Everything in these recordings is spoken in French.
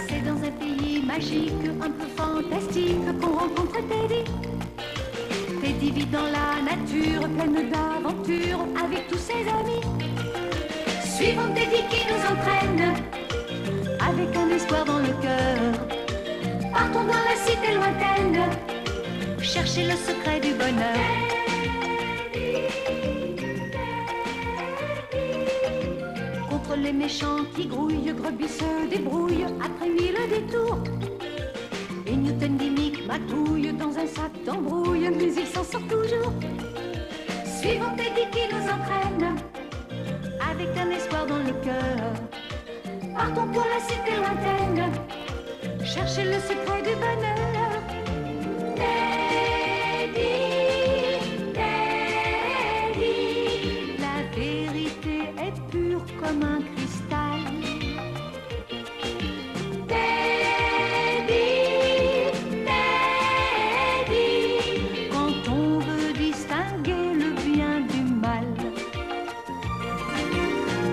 C'est dans un pays magique, un peu fantastique, qu'on rencontre Teddy. Teddy vit dans la nature, pleine d'aventures, avec tous ses amis. Suivons Teddy qui nous entraîne, avec un espoir dans le cœur. Partons dans la cité lointaine, chercher le secret du bonheur. Contre les méchants qui grouillent, Grubby se débrouille après 1000 détours. Et Newton Gimmick magouille dans un sac d'embrouille, mais il s'en sort toujours. Suivons Teddy qui nous entraîne, avec un espoir dans le cœur. Partons pour la cité lointaine, chercher le secret du bonheur. Teddy, Teddy, la vérité est pure comme un cristal. Teddy, Teddy, quand on veut distinguer le bien du mal.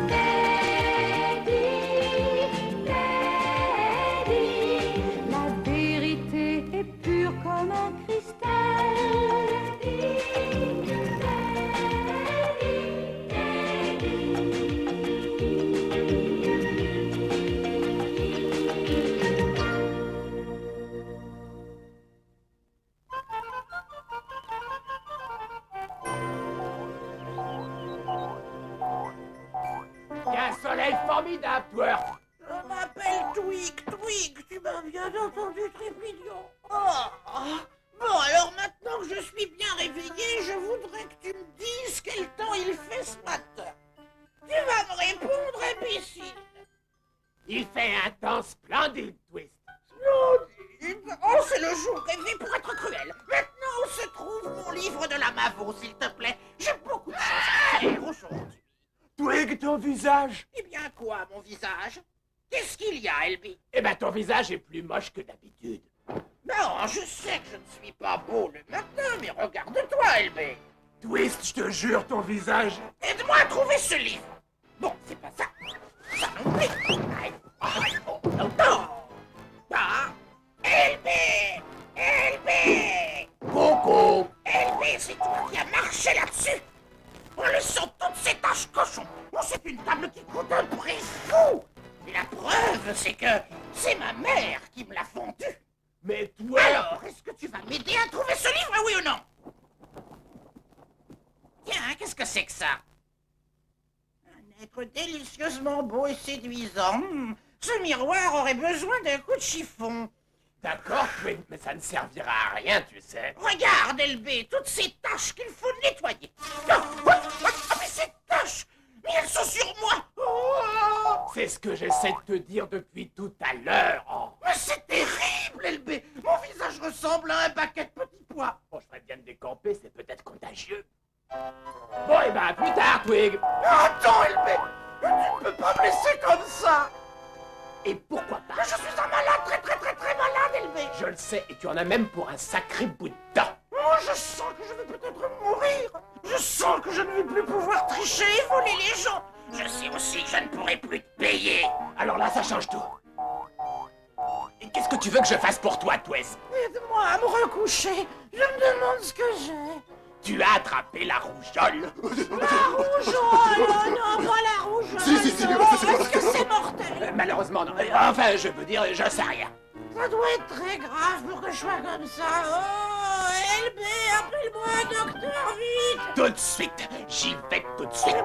Teddy, Teddy, la vérité est pure comme un cristal. Il y a un soleil formidable, Twerk. Je m'appelle Twig, Twig, tu m'as bien entendu, Trépignon. Oh. Bon, alors maintenant que je suis bien réveillé, je voudrais que tu me dises quel temps il fait ce matin. Tu vas me répondre, imbécile. Il fait un temps splendide, Twist. Splendide. Oh, c'est le jour rêvé pour être cruel. Maintenant, où se trouve mon livre de la Mavo, s'il te plaît? J'ai beaucoup de choses à faire aujourd'hui. Twig, ton visage. Eh bien quoi, mon visage? Qu'est-ce qu'il y a, LB? Eh ben, ton visage est plus moche que d'habitude. Non, je sais que je ne suis pas beau le matin, mais regarde-toi, LB. Twist, je te jure, ton visage... Aide-moi à trouver ce livre. Bon, c'est pas ça. Ça non plus. Aïe, aïe, oh, non, non. Ah, LB, LB. Coco. LB, c'est toi qui as marché là-dessus. On le sent toutes ces taches cochons. Oh, c'est une table qui coûte un prix fou. Et la preuve, c'est que c'est ma mère qui me l'a fondue. Mais toi... Alors, est-ce que tu vas m'aider à trouver ce livre, oui ou non? Tiens, qu'est-ce que c'est que ça? Un être délicieusement beau et séduisant. Ce miroir aurait besoin d'un coup de chiffon. D'accord, Twig, mais ça ne servira à rien, tu sais. Regarde, LB, toutes ces taches qu'il faut nettoyer. Ah, mais ces taches, mais elles sont sur moi. Oh, C'est ce que j'essaie de te dire depuis tout à l'heure. Oh. mais c'est terrible, LB. Mon visage ressemble à un paquet de petits pois. Bon, je ferais bien de décamper, c'est peut-être contagieux. Bon, et ben, à plus tard, Twig. Attends, LB, tu ne peux pas me laisser comme ça. Et pourquoi pas? Je suis un malade, très malade, LB. Je le sais, et tu en as même pour un sacré bout de temps. Oh, je sens que je vais peut-être mourir. Je sens que je ne vais plus pouvoir tricher et voler les gens. Je sais aussi que je ne pourrai plus te payer. Alors là, ça change tout. Et qu'est-ce que tu veux que je fasse pour toi, Twist? Aide-moi à me recoucher. Je me demande ce que j'ai. Tu as attrapé la rougeole. La rougeole. Non, pas la rougeole. Si, non. Est-ce que c'est mortel? Malheureusement, non. Enfin, je veux dire, je sais rien. Ça doit être très grave pour que je sois comme ça. Oh, LB, appelle-moi un docteur, vite. Tout de suite. J'y vais tout de suite.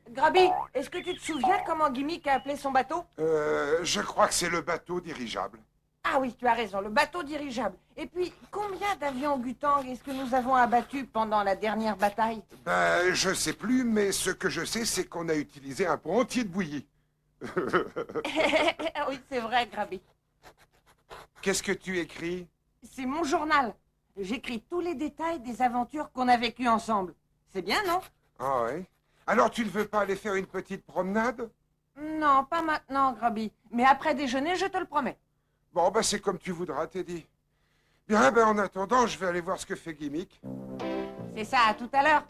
Grubby, est-ce que tu te souviens comment Gimmick a appelé son bateau? Je crois que c'est le bateau dirigeable. Ah oui, tu as raison, le bateau dirigeable. Et puis, combien d'avions Gutang est-ce que nous avons abattus pendant la dernière bataille? Ben, je sais plus, mais ce que je sais, c'est qu'on a utilisé un pont entier de bouillie. Oui, c'est vrai, Grubby. Qu'est-ce que tu écris? C'est mon journal. J'écris tous les détails des aventures qu'on a vécues ensemble. C'est bien, non? Ah oui. Alors tu ne veux pas aller faire une petite promenade? Non, pas maintenant, Grubby. Mais après déjeuner, je te le promets. Bon, ben c'est comme tu voudras, Teddy. Bien, ben en attendant, je vais aller voir ce que fait Gimmick. C'est ça, à tout à l'heure.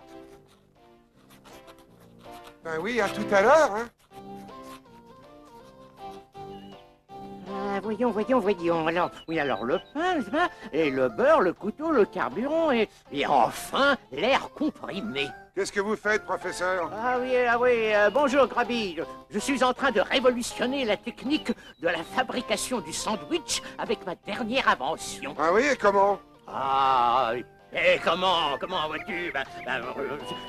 Ben oui, à tout à l'heure, hein. Voyons. Alors, oui, alors le pain, n'est-ce pas, et le beurre, le couteau, le carburant, et enfin, l'air comprimé. Qu'est-ce que vous faites, professeur? Ah oui, bonjour Grabby. Je suis en train de révolutionner la technique de la fabrication du sandwich avec ma dernière invention. Ah oui, et comment? Ah, et comment vois-tu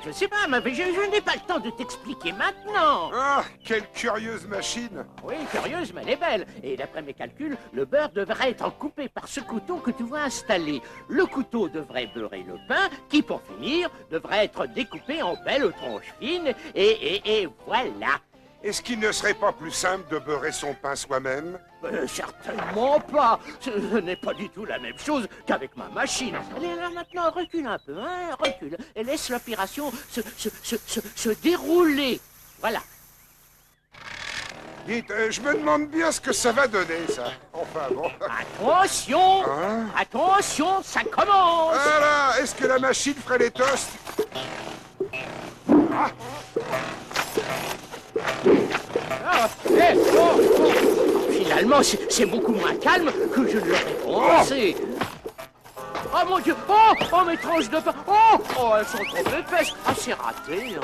je sais pas, mais je n'ai pas le temps de t'expliquer maintenant. Ah, quelle curieuse machine! Oui, curieuse, mais elle est belle. Et d'après mes calculs, le beurre devrait être coupé par ce couteau que tu vois installé. Le couteau devrait beurrer le pain, qui, pour finir, devrait être découpé en belles tranches fines. Et voilà. Est-ce qu'il ne serait pas plus simple de beurrer son pain soi-même? Certainement pas. Ce n'est pas du tout la même chose qu'avec ma machine. Allez, alors maintenant, recule un peu, hein, recule. Et laisse l'opération se dérouler. Voilà. Dites, je me demande bien ce que ça va donner, ça. Enfin, bon. Attention, Hein? attention, ça commence. Voilà, est-ce que la machine ferait les toasts? Finalement, c'est beaucoup moins calme que je ne l'aurais pensé. Oh mon Dieu! Oh mes tranches de pain! Oh, elles sont trop épaisses! Ah, c'est raté, hein!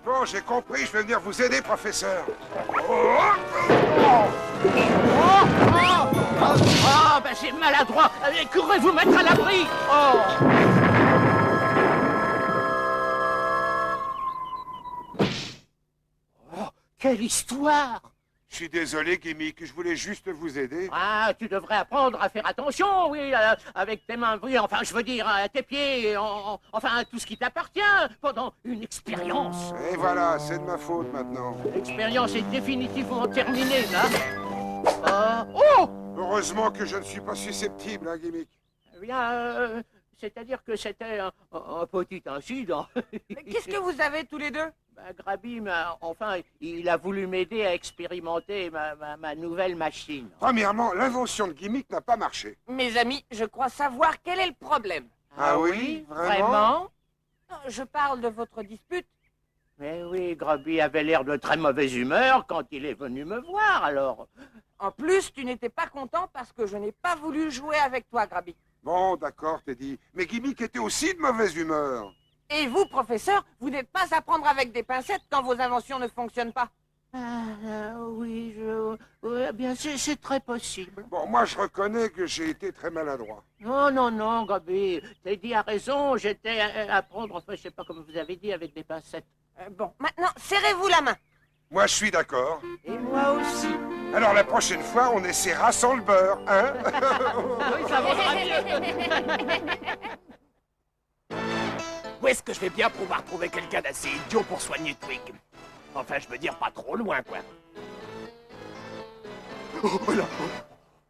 Bon, j'ai compris, je vais venir vous aider, professeur. Ben c'est maladroit! Allez, courez vous mettre à l'abri! Oh, quelle histoire! Je suis désolé, Gimmick, je voulais juste vous aider. Ah, tu devrais apprendre à faire attention, oui, avec tes mains, oui, enfin, je veux dire, tes pieds, enfin, tout ce qui t'appartient pendant une expérience. Et voilà, c'est de ma faute maintenant. L'expérience est définitivement terminée, là. Heureusement que je ne suis pas susceptible, hein, Gimmick. Eh bien, c'est-à-dire que c'était un petit incident. Mais qu'est-ce que vous avez tous les deux? Grabby, enfin, il a voulu m'aider à expérimenter ma nouvelle machine. Premièrement, l'invention de Gimmick n'a pas marché. Mes amis, je crois savoir quel est le problème. Ah oui, vraiment? Je parle de votre dispute. Mais oui, Grabby avait l'air de très mauvaise humeur quand il est venu me voir, alors... En plus, tu n'étais pas content parce que je n'ai pas voulu jouer avec toi, Grabby. Bon, d'accord, Teddy. Mais Gimmick était aussi de mauvaise humeur. Et vous, professeur, vous n'êtes pas à prendre avec des pincettes quand vos inventions ne fonctionnent pas. Oui, bien, c'est très possible. Bon, moi, je reconnais que j'ai été très maladroit. Non, Grabby, Teddy a raison, j'étais à prendre, enfin, je sais pas comment vous avez dit, avec des pincettes. Bon, maintenant, serrez-vous la main. Moi, je suis d'accord. Et moi aussi. Alors, la prochaine fois, on essaiera sans le beurre, hein? Oui, ça vaudra mieux. Où est-ce que je vais bien pouvoir trouver quelqu'un d'assez idiot pour soigner Twig? Enfin, je veux dire, pas trop loin, quoi. Oh là.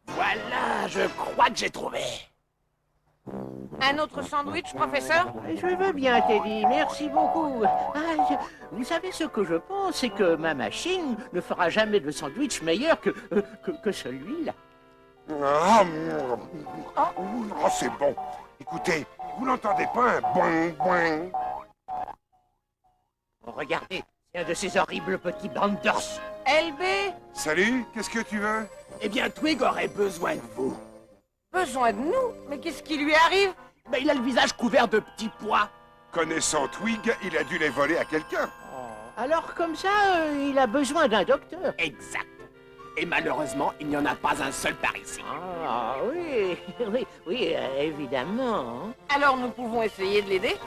Voilà, je crois que j'ai trouvé. Un autre sandwich, professeur? Je veux bien, Teddy, merci beaucoup. Vous savez ce que je pense, c'est que ma machine ne fera jamais de sandwich meilleur que celui-là. C'est bon. Écoutez, vous n'entendez pas un boing boing? Regardez, c'est un de ces horribles petits banders. LB, Salut, qu'est-ce que tu veux? Eh bien, Twig aurait besoin de vous. besoin de nous? Mais qu'est-ce qui lui arrive? Ben, il a le visage couvert de petits pois. Connaissant Twig, il a dû les voler à quelqu'un. Alors comme ça, il a besoin d'un docteur. Exact. Et malheureusement, il n'y en a pas un seul par ici. Ah oui, oui, évidemment. Alors nous pouvons essayer de l'aider?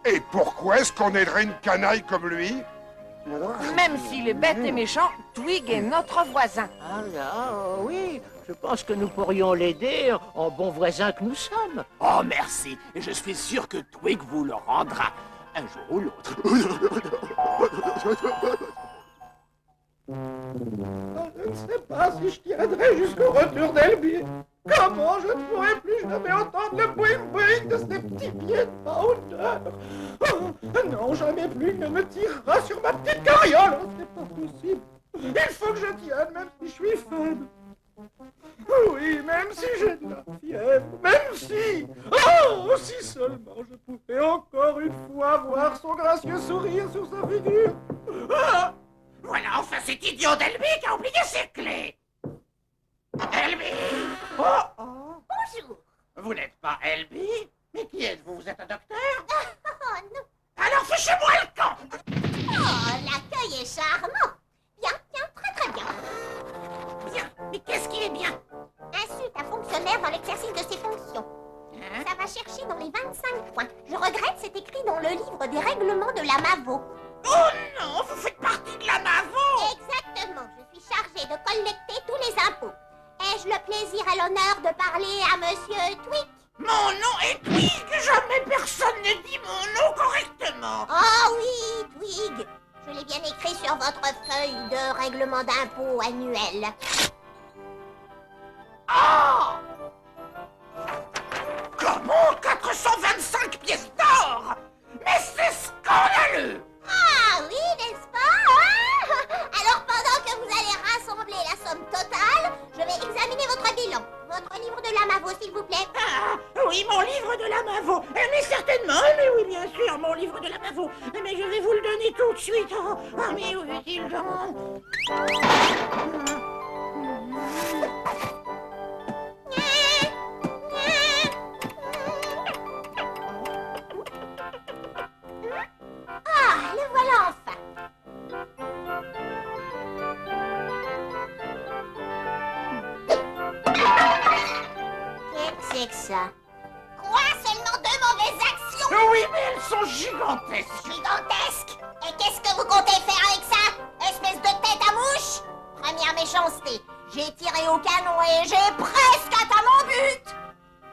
Et pourquoi est-ce qu'on aiderait une canaille comme lui? Même s'il est bête et méchant, Twig est notre voisin. Ah là, oui, je pense que nous pourrions l'aider en bons voisins que nous sommes. Oh, merci. Et je suis sûr que Twig vous le rendra. Un jour ou l'autre. Je ne sais pas si je tiendrai jusqu'au retour d'Elby. Comment je ne pourrai plus jamais entendre le boing-boing de ces petits pieds de Powder. Non, jamais plus il ne me tirera sur ma petite carriole. C'est pas possible. Il faut que je tienne, même si je suis faible. Oui, mais même si j'ai de la fièvre, même si... Oh, si seulement je pouvais encore une fois voir son gracieux sourire sur sa figure. Ah, Voilà enfin cet idiot d'Elby qui a oublié ses clés. Elby! oh, Bonjour. Vous n'êtes pas Elby? Mais qui êtes-vous? Vous êtes un docteur? Oh non. Alors fichez-moi le camp! Oh, l'accueil est charmant. Bien, bien, très très bien. Bien, mais qu'est-ce qui est bien? Insulte un fonctionnaire dans l'exercice de ses fonctions. Hein? Ça va chercher dans les 25 points. Je regrette, c'est écrit dans le livre des règlements de la MAVO. Oh non, vous faites partie de la MAVO! Exactement, je suis chargée de collecter tous les impôts. Ai-je le plaisir et l'honneur de parler à Monsieur Tweak? Mon nom est Twig, jamais personne ne dit mon nom correctement. Oh oui, Twig. Je l'ai bien écrit sur votre feuille de règlement d'impôt annuel. Oh! Comment 425 pièces d'or? Mais c'est scandaleux! Ah oui, n'est-ce pas? Alors pendant que vous allez rassembler la somme totale, je vais examiner votre bilan. Votre livre de la MAVO, s'il vous plaît. Ah, oui, mon livre de la MAVO. Mais certainement, mais oui, bien sûr, mon livre de la MAVO. Mais je vais vous le donner tout de suite. Ah, mais où est-il donc? Ah, le voilà enfin. Qu'est-ce que c'est que ça? Quoi? Seulement 2 mauvaises actions? Oui, mais elles sont gigantesques. Gigantesques? Et qu'est-ce que vous comptez faire avec ça? Espèce de tête à mouche? Première méchanceté. J'ai tiré au canon et j'ai presque atteint mon but.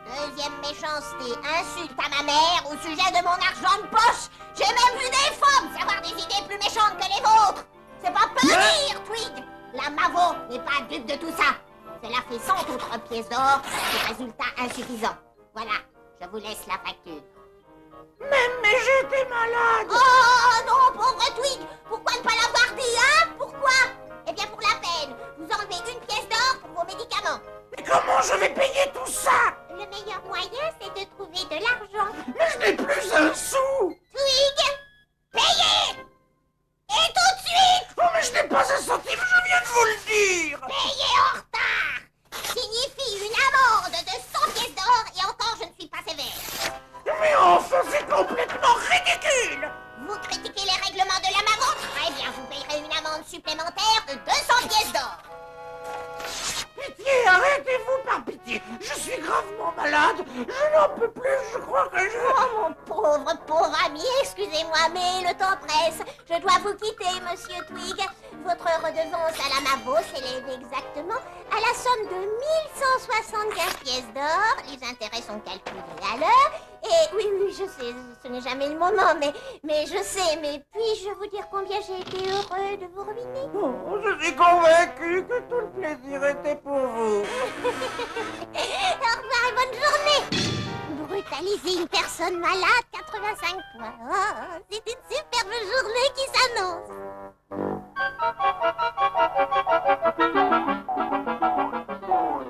Deuxième méchanceté. Insulte à ma mère au sujet de mon argent de poche. J'ai même vu des femmes avoir des idées plus méchantes que les vôtres. C'est pas peu dire, Twig. La MAVO n'est pas dupe de tout ça. Cela fait 100 autres pièces d'or, des résultats insuffisants. Voilà, je vous laisse la facture. Mais j'étais malade. Oh non, pauvre Twig. Pourquoi ne pas l'avoir dit, hein? Pourquoi? Eh bien, pour la peine, vous enlevez une pièce d'or pour vos médicaments. Mais comment je vais payer tout ça? Le meilleur moyen, c'est de trouver de l'argent. Mais je n'ai plus un sou. Twig, payez! Et tout de suite! Oh, mais je n'ai pas un centime, je viens de vous le dire. Payez en retard! Signifie une amende de 100 pièces d'or et encore je ne suis pas sévère. Mais enfin, c'est complètement ridicule. Vous critiquez les règlements de la MAVO? Très bien, vous payerez une amende supplémentaire de 200 pièces d'or. Pitié, arrêtez-vous par pitié. Je suis gravement malade. Je n'en peux plus, je crois que je... Oh mon pauvre ami, excusez-moi, mais le temps presse. Je dois vous quitter, monsieur Twig. Votre redevance à la MAVO s'élève exactement à la somme de 1175 pièces d'or. Les intérêts sont calculés à l'heure. Et oui, je sais, ce n'est jamais le moment, mais je sais. Mais puis-je vous dire combien j'ai été heureux de vous ruiner? oh, je suis convaincu que tout le plaisir était pour vous. Au revoir et bonne journée. Brutaliser une personne malade, 85 points. Oh, c'est une superbe journée qui s'annonce.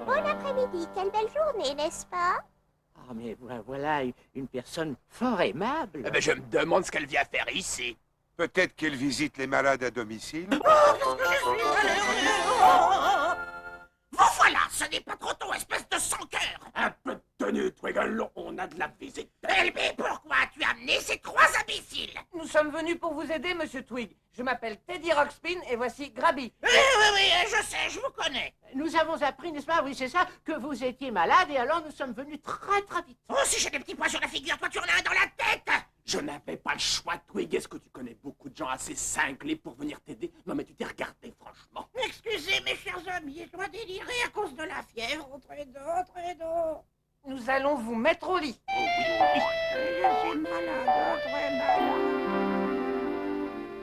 Bon après-midi, quelle belle journée, n'est-ce pas? Ah, mais voilà une personne fort aimable. Eh ben, je me demande ce qu'elle vient faire ici. Peut-être qu'elle visite les malades à domicile. Vous voilà, ce n'est pas trop tôt, espèce de sans-cœur. Un peu de tenue, Twiggle, on a de la visite. Elby, pourquoi as-tu amené ces 3 imbéciles? Nous sommes venus pour vous aider, monsieur Twig. Je m'appelle Teddy Ruxpin et voici Grabby. Oui, je sais, je vous connais. Nous avons appris, n'est-ce pas, oui c'est ça, que vous étiez malade et alors nous sommes venus très très vite. Oh, si j'ai des petits points sur la figure, toi tu en as un dans la tête. Je n'avais pas le choix, Twig. Est-ce que tu connais beaucoup de gens assez cinglés pour venir t'aider? Non, mais tu t'es regardé, franchement. Excusez mes chers amis, je dois délirer à cause de la fièvre. Entre dos. Nous allons vous mettre au lit. Je suis malade, très malade.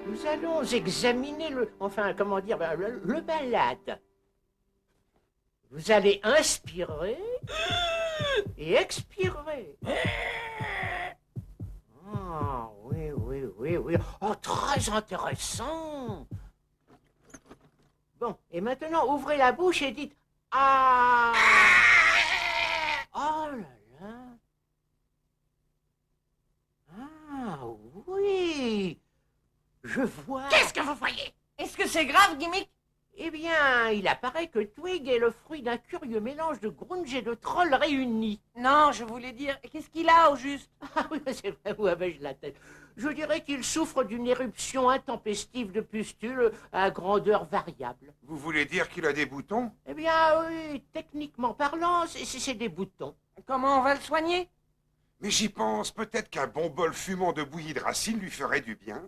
Nous allons examiner le malade. Vous allez inspirer et expirer. Ah, oui. Oh, très intéressant. Bon, et maintenant, ouvrez la bouche et dites « Ah ». vois. Qu'est-ce que vous voyez? Est-ce que c'est grave, Gimmick? Eh bien, il apparaît que Twig est le fruit d'un curieux mélange de grunge et de troll réunis. Non, je voulais dire, qu'est-ce qu'il a au juste? Ah oui, c'est vrai, où avais-je la tête? Je dirais qu'il souffre d'une éruption intempestive de pustules à grandeur variable. Vous voulez dire qu'il a des boutons? Eh bien, oui, techniquement parlant, c'est des boutons. Comment on va le soigner? Mais j'y pense, peut-être qu'un bon bol fumant de bouillie de racines lui ferait du bien.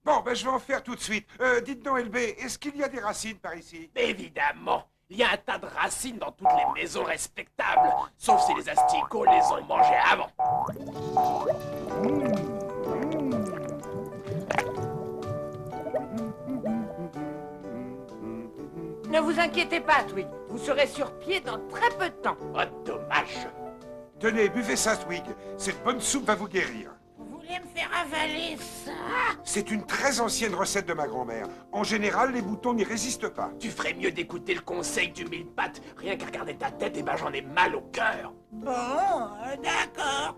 Bon, ben je vais en faire tout de suite. Dites donc, LB, est-ce qu'il y a des racines par ici? Évidemment, il y a un tas de racines dans toutes les maisons respectables, sauf si les asticots les ont mangées avant. Ne vous inquiétez pas, Twig. Vous serez sur pied dans très peu de temps. Oh, dommage. Tenez, buvez ça, Twig. Cette bonne soupe va vous guérir. Vous voulez me faire avaler ça? C'est une très ancienne recette de ma grand-mère. En général, les boutons n'y résistent pas. Tu ferais mieux d'écouter le conseil du mille-pattes. Rien qu'à regarder ta tête, ben j'en ai mal au cœur. Bon, d'accord.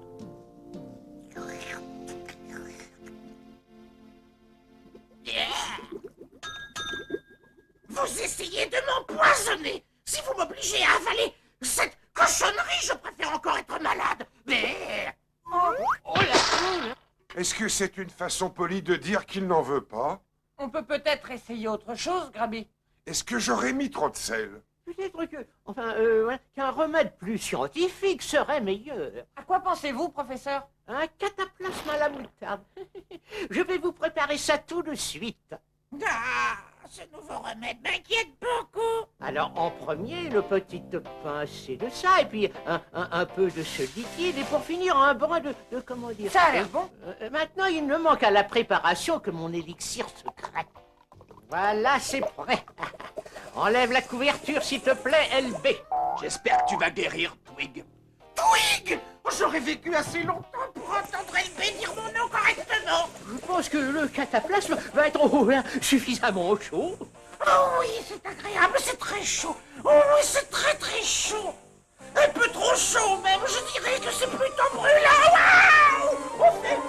Vous essayez de m'empoisonner. Si vous m'obligez à avaler cette cochonnerie, je préfère encore être malade. Mais... Oh là. Est-ce que c'est une façon polie de dire qu'il n'en veut pas? On peut peut-être essayer autre chose, Grabby. Est-ce que j'aurais mis trop de sel? Peut-être que, voilà, qu'un remède plus scientifique serait meilleur. À quoi pensez-vous, professeur? Un cataplasme à la moutarde. Je vais vous préparer ça tout de suite. Ah, ce nouveau remède m'inquiète beaucoup. Alors, en premier, le petit pincée de ça, et puis un peu de ce liquide, et pour finir, un brin de comment dire... Ça a l'air bon. Maintenant, il ne manque à la préparation que mon élixir secret. Voilà, c'est prêt. Enlève la couverture, s'il te plaît, LB. J'espère que tu vas guérir, Twig. Twig! J'aurais vécu assez longtemps pour entendre LB dire mon nom correctement. Je pense que le cataplasme va être suffisamment chaud. Oh oui, c'est agréable, c'est très chaud. Oh oui, c'est très très chaud. Un peu trop chaud même, je dirais que c'est plutôt brûlant. Waouh! On fait...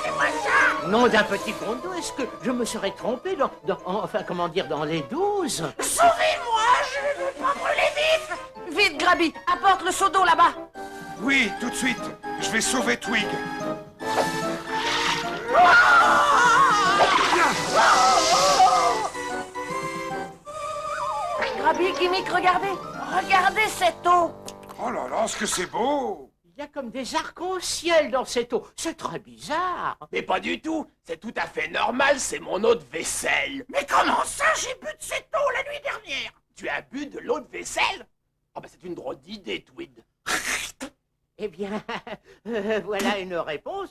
c'est pas ça! Nom d'un petit pont d'eau, est-ce que je me serais trompé dans les 12? Sauvez-moi, je ne veux pas brûler vif! Vite, Grabby, apporte le seau d'eau là-bas. Oui, tout de suite. Je vais sauver Twig. Grabby, Gimmick, regardez. Regardez cette eau. Oh là là, ce que c'est beau! Il y a comme des arcs-en-ciel dans cette eau. C'est très bizarre. Mais pas du tout. C'est tout à fait normal, c'est mon eau de vaisselle. Mais comment ça, j'ai bu de cette eau la nuit dernière? Tu as bu de l'eau de vaisselle? Ah ben c'est une drôle d'idée, Twig. Eh bien, voilà une réponse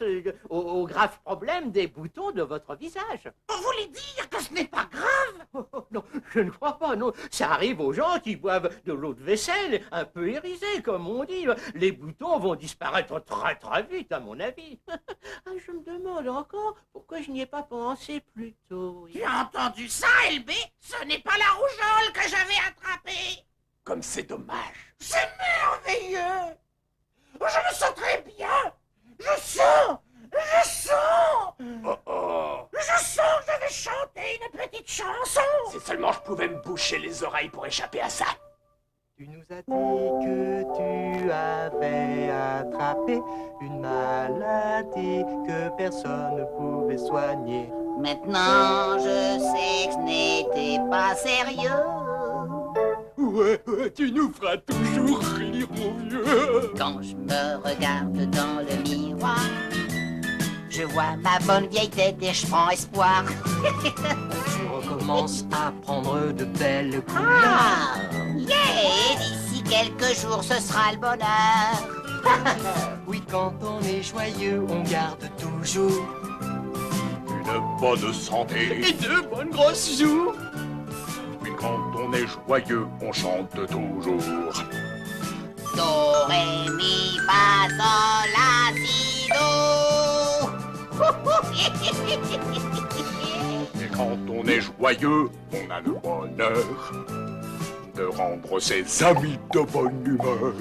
au grave problème des boutons de votre visage. Vous voulez dire que ce n'est pas grave? Oh, non, je ne crois pas, non. Ça arrive aux gens qui boivent de l'eau de vaisselle, un peu irisée, comme on dit. Les boutons vont disparaître très très vite, à mon avis. Ah, je me demande encore pourquoi je n'y ai pas pensé plus tôt. Tu as entendu ça, LB? Ce n'est pas la rougeole que j'avais attrapée. Comme c'est dommage. C'est merveilleux. Je me sens très bien. Je sens. Oh oh. Je sens que je vais chanter une petite chanson. Si seulement je pouvais me boucher les oreilles pour échapper à ça. Tu nous as dit que tu avais attrapé une maladie que personne ne pouvait soigner. Maintenant, je sais que ce n'était pas sérieux. Ouais, tu nous feras toujours rire, mon vieux. Quand je me regarde dans le miroir, je vois ma bonne vieille tête et je prends espoir. Tu recommences à prendre de belles couleurs. Ah, yeah! D'ici quelques jours, ce sera le bonheur. Oui, quand on est joyeux, on garde toujours Une bonne santé. Et de bonnes grosses joues. Oui, quand on est joyeux, on chante toujours. Do, ré, mi, fa, sol, la, si, do. Et quand on est joyeux, on a le bonheur de rendre ses amis de bonne humeur.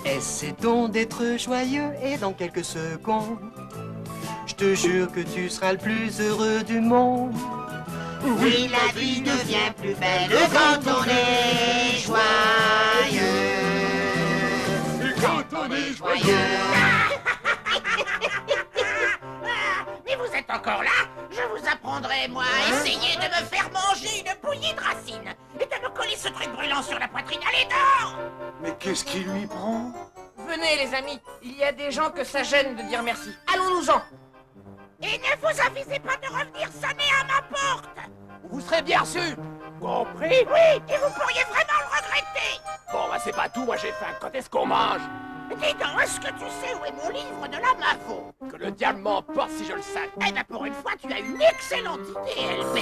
Essaie donc d'être joyeux et dans quelques secondes te jure que tu seras le plus heureux du monde. Oui, la vie devient plus belle quand on est joyeux. Quand on est joyeux. Mais vous êtes encore là? Je vous apprendrai, moi, à essayer de me faire manger une bouillie de racines et de me coller ce truc brûlant sur la poitrine. Allez, dehors! Mais qu'est-ce qui lui prend? Venez, les amis, il y a des gens que ça gêne de dire merci. Allons-nous-en. Et ne vous avisez pas de revenir sonner à ma porte! Vous serez bien reçus. Compris? Oui, et vous pourriez vraiment le regretter! Bon, bah c'est pas tout, moi j'ai faim. Quand est-ce qu'on mange? Dis donc, est-ce que tu sais où est mon livre de la MAFO? Que le diable m'emporte si je le sais. Eh ben pour une fois, tu as une excellente idée, LB.